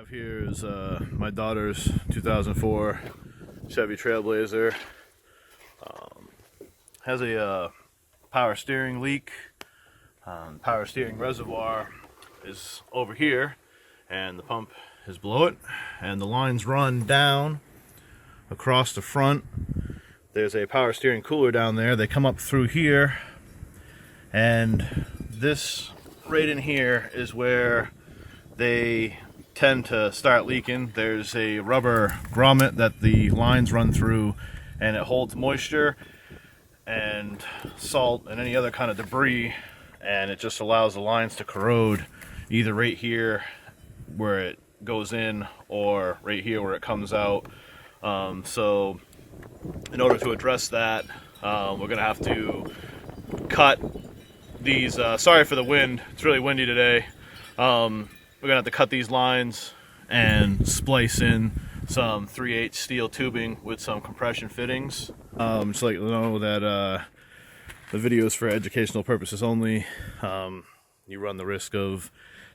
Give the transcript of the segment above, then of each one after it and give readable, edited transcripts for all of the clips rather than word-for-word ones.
have here is my daughter's 2004 Chevy Trailblazer. Has a power steering leak. Power steering reservoir is over here, and the pump is below it, and the lines run down across the front. There's a power steering cooler down there. They come up through here, and this right in here is where they tend to start leaking. There's a rubber grommet that the lines run through, and it holds moisture and salt and any other kind of debris, and it just allows the lines to corrode either right here where it goes in or right here where it comes out. So in order to address that, we're gonna have to cut these, sorry for the wind, it's really windy today. We're gonna have to cut these lines and splice in some 3/8 steel tubing with some compression fittings. Just let you know that the video is for educational purposes only. You run the risk of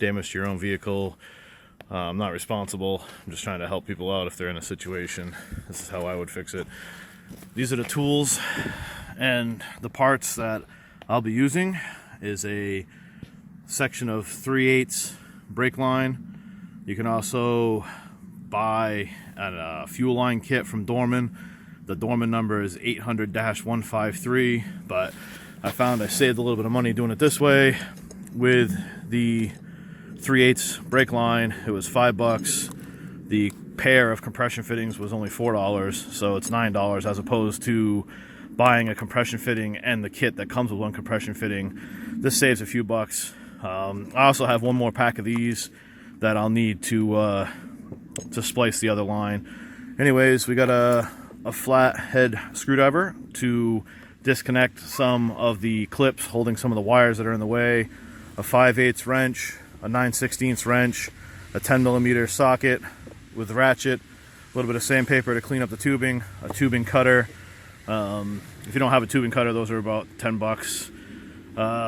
damage to your own vehicle. I'm not responsible. I'm just trying to help people out if they're in a situation. This is how I would fix it. These are the tools, and the parts that I'll be using is a section of 3/8 brake line. You can also buy a fuel line kit from Dorman. The Dorman number is 800-153, but I found I saved a little bit of money doing it this way. With the 3/8 brake line, it was $5. The pair of compression fittings was only $4, so it's $9 as opposed to buying a compression fitting and the kit that comes with one compression fitting. This saves a few bucks. I also have one more pack of these that I'll need to splice the other line. Anyways, we got a flat head screwdriver to disconnect some of the clips holding some of the wires that are in the way, a 5/8 wrench, a 9/16 wrench, a 10mm socket with ratchet, a little bit of sandpaper to clean up the tubing, a tubing cutter. If you don't have a tubing cutter, those are about $10.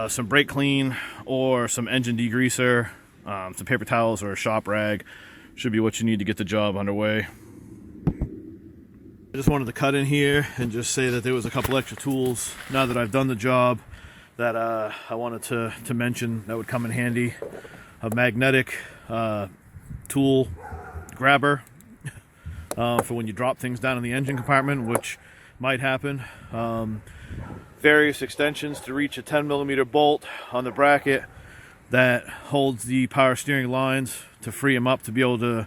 Some brake clean or some engine degreaser, some paper towels or a shop rag should be what you need to get the job underway. I just wanted to cut in here and just say that there was a couple extra tools now that I've done the job that I wanted to mention that would come in handy. A magnetic tool grabber for when you drop things down in the engine compartment, which might happen. Various extensions to reach a 10mm bolt on the bracket that holds the power steering lines to free them up to be able to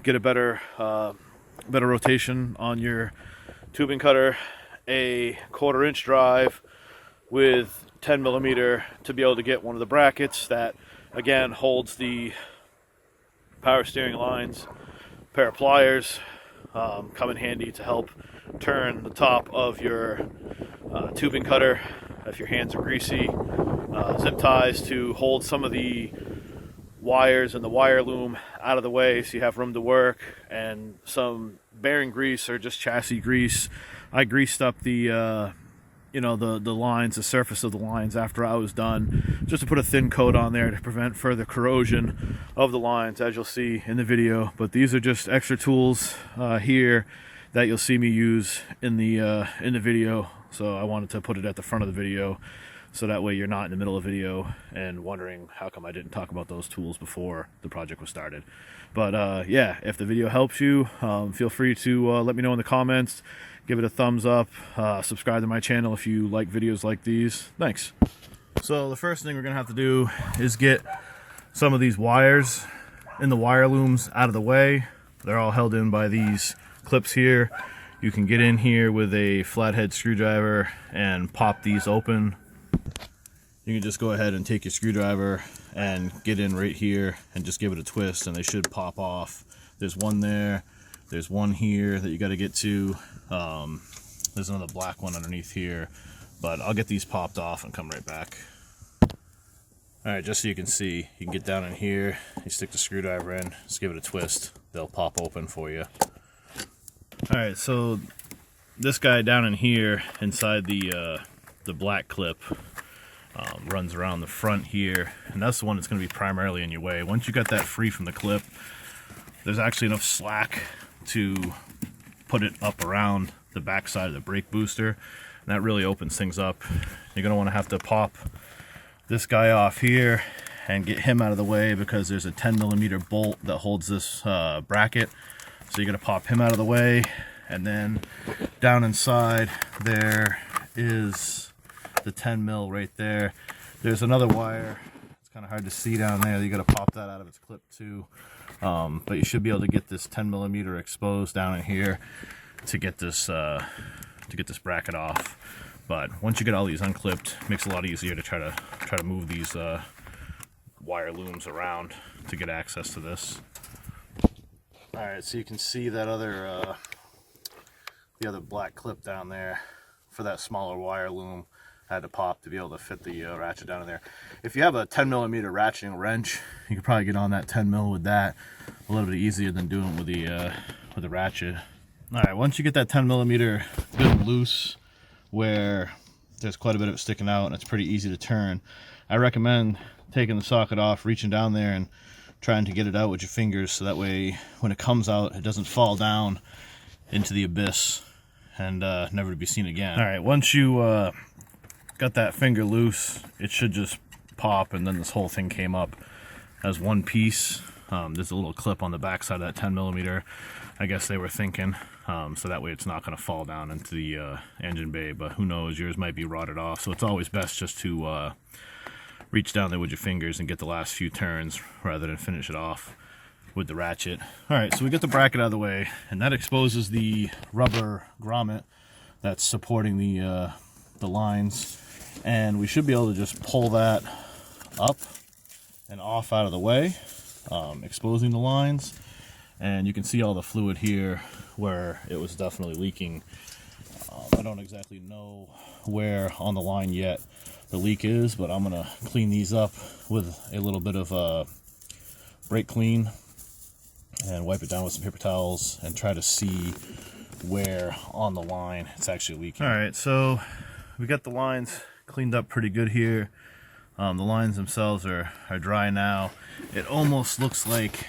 get a better rotation on your tubing cutter. A 1/4" drive with 10mm to be able to get one of the brackets that again holds the power steering lines. A pair of pliers come in handy to help turn the top of your tubing cutter if your hands are greasy. Zip ties to hold some of the wires and the wire loom out of the way so you have room to work, and some bearing grease or just chassis grease. I greased up the the lines, the surface of the lines after I was done, just to put a thin coat on there to prevent further corrosion of the lines, as you'll see in the video. But these are just extra tools here that you'll see me use in the video, so I wanted to put it at the front of the video so that way you're not in the middle of the video and wondering how come I didn't talk about those tools before the project was started. But yeah, if the video helps you, feel free to let me know in the comments, give it a thumbs up, subscribe to my channel if you like videos like these. Thanks. So the first thing we're gonna have to do is get some of these wires in the wire looms out of the way. They're all held in by these clips here. You can get in here with a flathead screwdriver and pop these open. You can just go ahead and take your screwdriver and get in right here and just give it a twist, and they should pop off. There's one there, there's one here that you got to get to. There's another black one underneath here, but I'll get these popped off and come right back. Alright, just so you can see, you can get down in here, you stick the screwdriver in, just give it a twist, they'll pop open for you. Alright, so this guy down in here inside the black clip runs around the front here, and that's the one that's going to be primarily in your way. Once you got that free from the clip, there's actually enough slack to put it up around the back side of the brake booster, and that really opens things up. You're going to have to pop this guy off here and get him out of the way, because there's a 10mm bolt that holds this bracket. So you're going to pop him out of the way, and then down inside there is the 10mm right there. There's another wire. It's kind of hard to see down there. You got to pop that out of its clip too. But you should be able to get this 10mm exposed down in here to get this bracket off. But once you get all these unclipped, it makes it a lot easier to try to move these wire looms around to get access to this. All right, so you can see that the other black clip down there for that smaller wire loom. I had to pop to be able to fit the ratchet down in there. If you have a 10mm ratcheting wrench, you could probably get on that 10mm with that a little bit easier than doing it with the ratchet. All right, once you get that 10mm good and loose, where there's quite a bit of it sticking out and it's pretty easy to turn, I recommend taking the socket off, reaching down there and trying to get it out with your fingers, so that way when it comes out it doesn't fall down into the abyss and never to be seen again. All right, once you got that finger loose, it should just pop, and then this whole thing came up as one piece. There's a little clip on the back side of that 10mm. I guess they were thinking, so that way it's not going to fall down into the engine bay, but who knows, yours might be rotted off. So it's always best just to reach down there with your fingers and get the last few turns rather than finish it off with the ratchet. All right, so we get the bracket out of the way, and that exposes the rubber grommet that's supporting the lines, and we should be able to just pull that up and off out of the way, exposing the lines. And you can see all the fluid here where it was definitely leaking. I don't exactly know where on the line yet the leak is, but I'm gonna clean these up with a little bit of brake clean and wipe it down with some paper towels and try to see where on the line it's actually leaking. All right, so we got the lines cleaned up pretty good here. The lines themselves are dry now. It almost looks like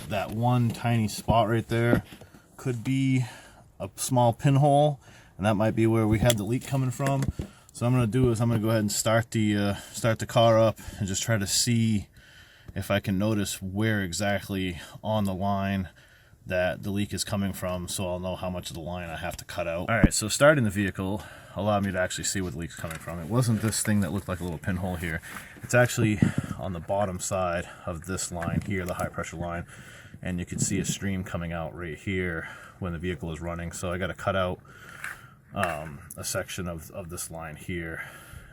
that one tiny spot right there could be a small pinhole, and that might be where we had the leak coming from. So what I'm going to do is I'm going to go ahead and start the car up and just try to see if I can notice where exactly on the line that the leak is coming from, so I'll know how much of the line I have to cut out. All right, so starting the vehicle allowed me to actually see where the leak's coming from. It wasn't this thing that looked like a little pinhole here. It's actually on the bottom side of this line here, the high pressure line, and you can see a stream coming out right here when the vehicle is running. So I got to cut out a section of this line here,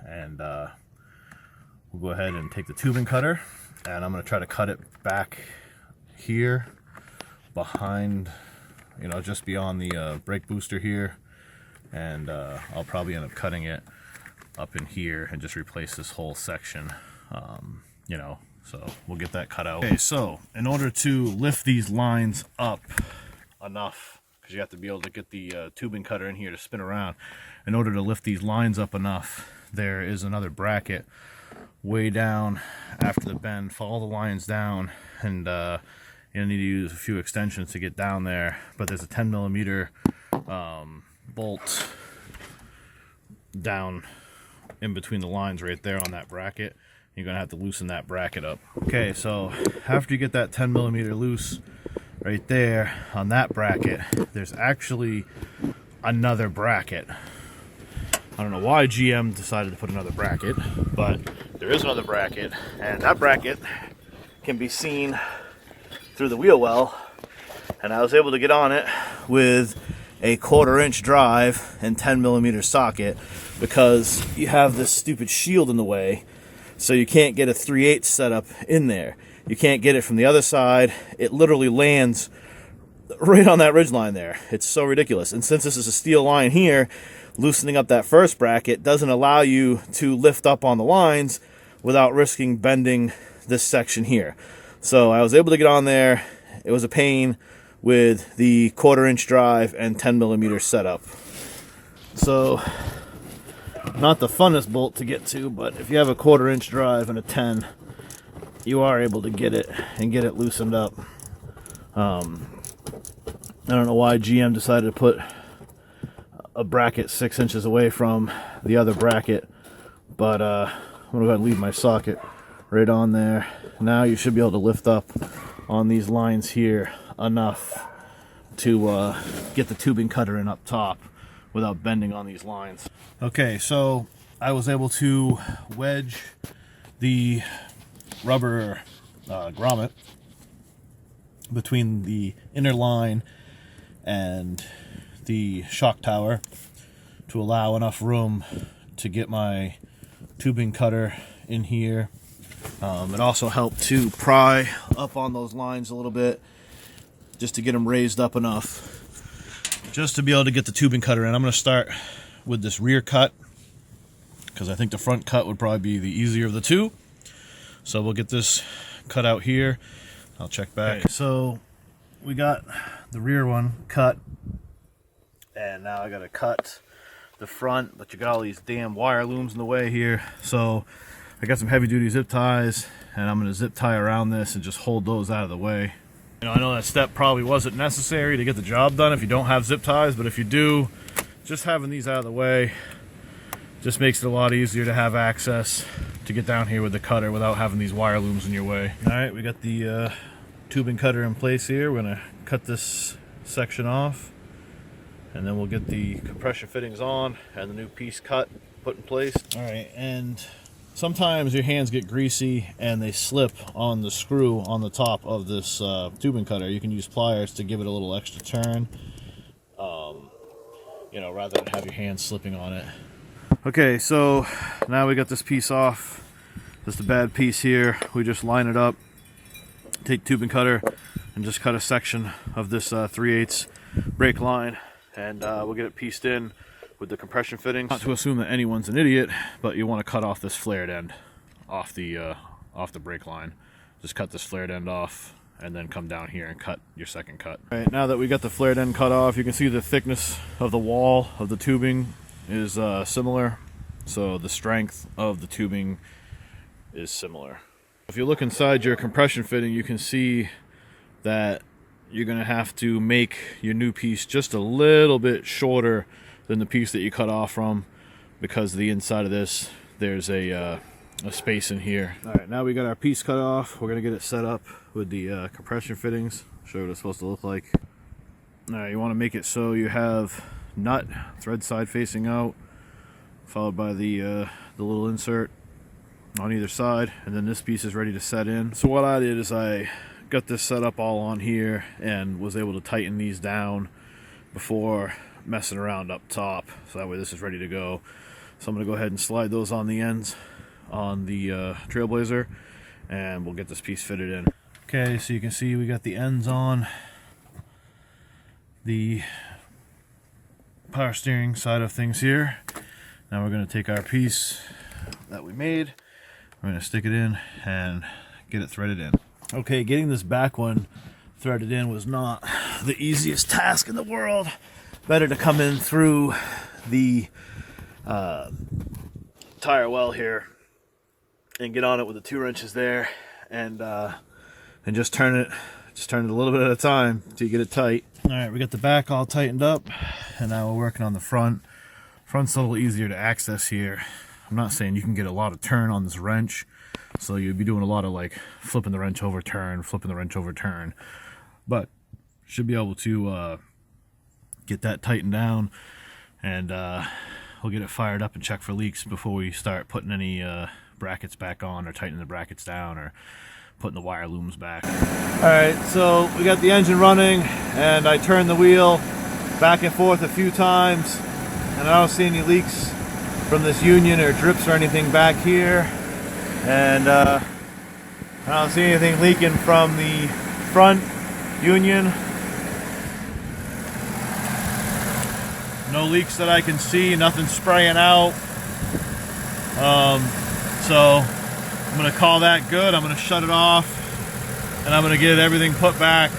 and we'll go ahead and take the tubing cutter, and I'm going to try to cut it back here behind, just beyond the brake booster here, and I'll probably end up cutting it up in here and just replace this whole section, so we'll get that cut out. Okay, so in order to lift these lines up enough, because you have to be able to get the tubing cutter in here to spin around, in order to lift these lines up enough, there is another bracket way down after the bend. Follow the lines down, and you need to use a few extensions to get down there, but there's a 10mm bolt down in between the lines right there on that bracket. You're gonna have to loosen that bracket up. Okay, so after you get that 10mm loose right there on that bracket, there's actually another bracket. I don't know why GM decided to put another bracket, but there is another bracket, and that bracket can be seen through the wheel well, and I was able to get on it with a 1/4" drive and 10mm socket, because you have this stupid shield in the way, so you can't get a 3/8 setup in there. You can't get it from the other side. It literally lands right on that ridge line there. It's so ridiculous. And since this is a steel line here, loosening up that first bracket doesn't allow you to lift up on the lines without risking bending this section here. So I was able to get on there. It was a pain with the 1/4" drive and 10mm setup. So not the funnest bolt to get to, but if you have a 1/4" drive and a 10, you are able to get it and get it loosened up I don't know why GM decided to put a bracket 6 inches away from the other bracket, but I'm gonna go ahead and leave my socket right on there. Now you should be able to lift up on these lines here enough to get the tubing cutter in up top without bending on these lines. Okay, so I was able to wedge the rubber grommet between the inner line and the shock tower to allow enough room to get my tubing cutter in here. It also helped to pry up on those lines a little bit just to get them raised up enough just to be able to get the tubing cutter in. I'm going to start with this rear cut because I think the front cut would probably be the easier of the two. So we'll get this cut out here. I'll check back. Okay, so we got the rear one cut, and now I got to cut the front, but you got all these damn wire looms in the way here. So I got some heavy duty zip ties, and I'm going to zip tie around this and just hold those out of the way. You know, I know that step probably wasn't necessary to get the job done if you don't have zip ties, but if you do, just having these out of the way just makes it a lot easier to have access to get down here with the cutter without having these wire looms in your way. All right, we got the tubing cutter in place here. We're gonna cut this section off, and then we'll get the compression fittings on and the new piece cut put in place. All right, and sometimes your hands get greasy and they slip on the screw on the top of this tubing cutter. You can use pliers to give it a little extra turn, you know, rather than have your hands slipping on it. Okay, so now we got this piece off. Just a bad piece here. We just line it up, take tubing cutter, and just cut a section of this 3/8 brake line, and we'll get it pieced in with the compression fittings. Not to assume that anyone's an idiot, but you want to cut off this flared end off the brake line. Just cut this flared end off, and then come down here and cut your second cut. All right, now that we got the flared end cut off, you can see the thickness of the wall of the tubing is similar, so the strength of the tubing is similar. If you look inside your compression fitting, you can see that you're going to have to make your new piece just a little bit shorter than the piece that you cut off from, because the inside of this, there's a space in here. All right, now we got our piece cut off. We're going to get it set up with the compression fittings. Show you what it's supposed to look like. All right, you want to make it so you have nut thread side facing out, followed by the little insert on either side, and then this piece is ready to set in. So what I did is I got this set up all on here and was able to tighten these down before messing around up top, so that way this is ready to go. So I'm going to go ahead and slide those on the ends on the Trailblazer, and we'll get this piece fitted in. Okay, so you can see we got the ends on the power steering side of things here. Now we're going to take our piece that we made, we're going to stick it in and get it threaded in. Okay, getting this back one threaded in was not the easiest task in the world. Better to come in through the tire well here and get on it with the 2 wrenches there, and just turn it a little bit at a time until you get it tight. All right, we got the back all tightened up, and now we're working on the front. Front's a little easier to access here. I'm not saying you can get a lot of turn on this wrench, so you'd be doing a lot of like flipping the wrench over, turn, flipping the wrench over, turn, but should be able to get that tightened down, and we'll get it fired up and check for leaks before we start putting any brackets back on, or tightening the brackets down, or putting the wire looms back. All right, so we got the engine running, and I turned the wheel back and forth a few times, and I don't see any leaks from this union or drips or anything back here, and I don't see anything leaking from the front union. No leaks that I can see, nothing spraying out. So I'm gonna call that good. I'm gonna shut it off, and I'm gonna get everything put back,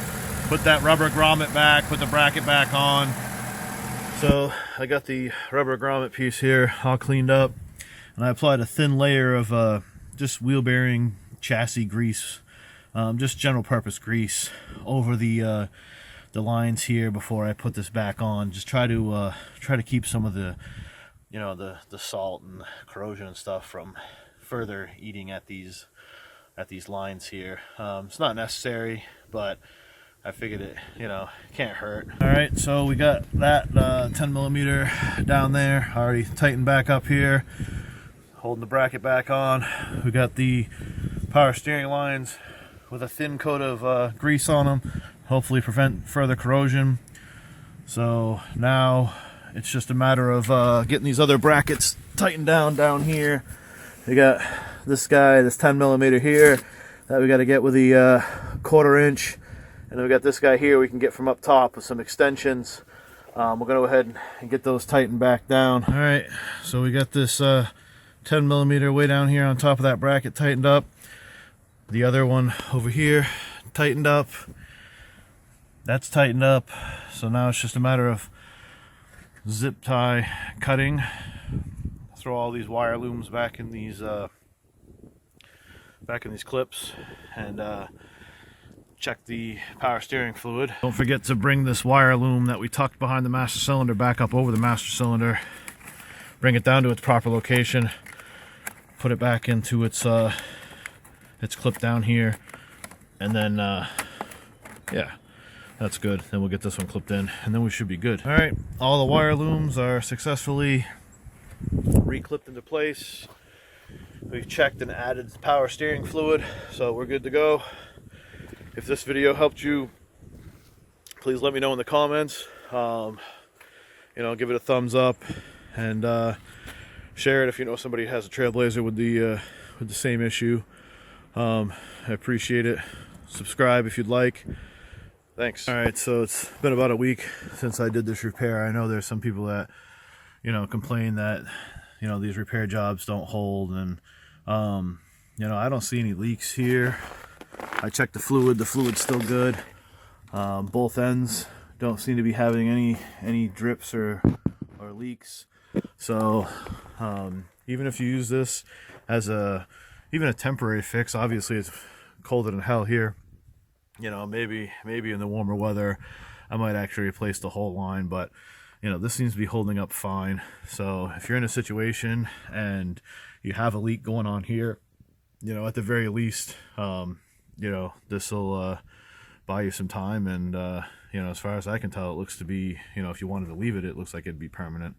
put that rubber grommet back, put the bracket back on. So I got the rubber grommet piece here all cleaned up, and I applied a thin layer of just wheel bearing chassis grease just general purpose grease over the lines here before I put this back on. Just try to keep some of the, the salt and corrosion and stuff from further eating at these lines here. It's not necessary, but I figured it, can't hurt. All right, so we got that 10 millimeter down there, already tightened back up here, holding the bracket back on. We got the power steering lines with a thin coat of grease on them, hopefully prevent further corrosion. So now it's just a matter of getting these other brackets tightened down here. We got this guy, this 10 millimeter here, that we got to get with the 1/4 inch. And then we got this guy here we can get from up top with some extensions. We're going to go ahead and get those tightened back down. All right, so we got this 10 millimeter way down here on top of that bracket tightened up. The other one over here tightened up. That's tightened up. So now it's just a matter of zip tie cutting. Throw all these wire looms back in these clips and check the power steering fluid. Don't forget to bring this wire loom that we tucked behind the master cylinder back up over the master cylinder. Bring it down to its proper location. Put it back into its clip down here, and then yeah, that's good. Then we'll get this one clipped in, and then we should be good. All right, all the wire looms are successfully re-clipped into place. We've checked and added power steering fluid, so we're good to go. If this video helped you, please let me know in the comments. Give it a thumbs up, and share it if you know somebody who has a Trailblazer with the same issue. I appreciate it. Subscribe if you'd like. Thanks. All right, so it's been about a week since I did this repair. I know there's some people that complain that these repair jobs don't hold, and I don't see any leaks here. I checked the fluid's still good. Both ends don't seem to be having any drips or leaks. So even if you use this as even a temporary fix, obviously it's colder than hell here. Maybe in the warmer weather I might actually replace the whole line, but this seems to be holding up fine. So if you're in a situation and you have a leak going on here, at the very least, this will buy you some time. And as far as I can tell, it looks to be, if you wanted to leave it, it looks like it'd be permanent.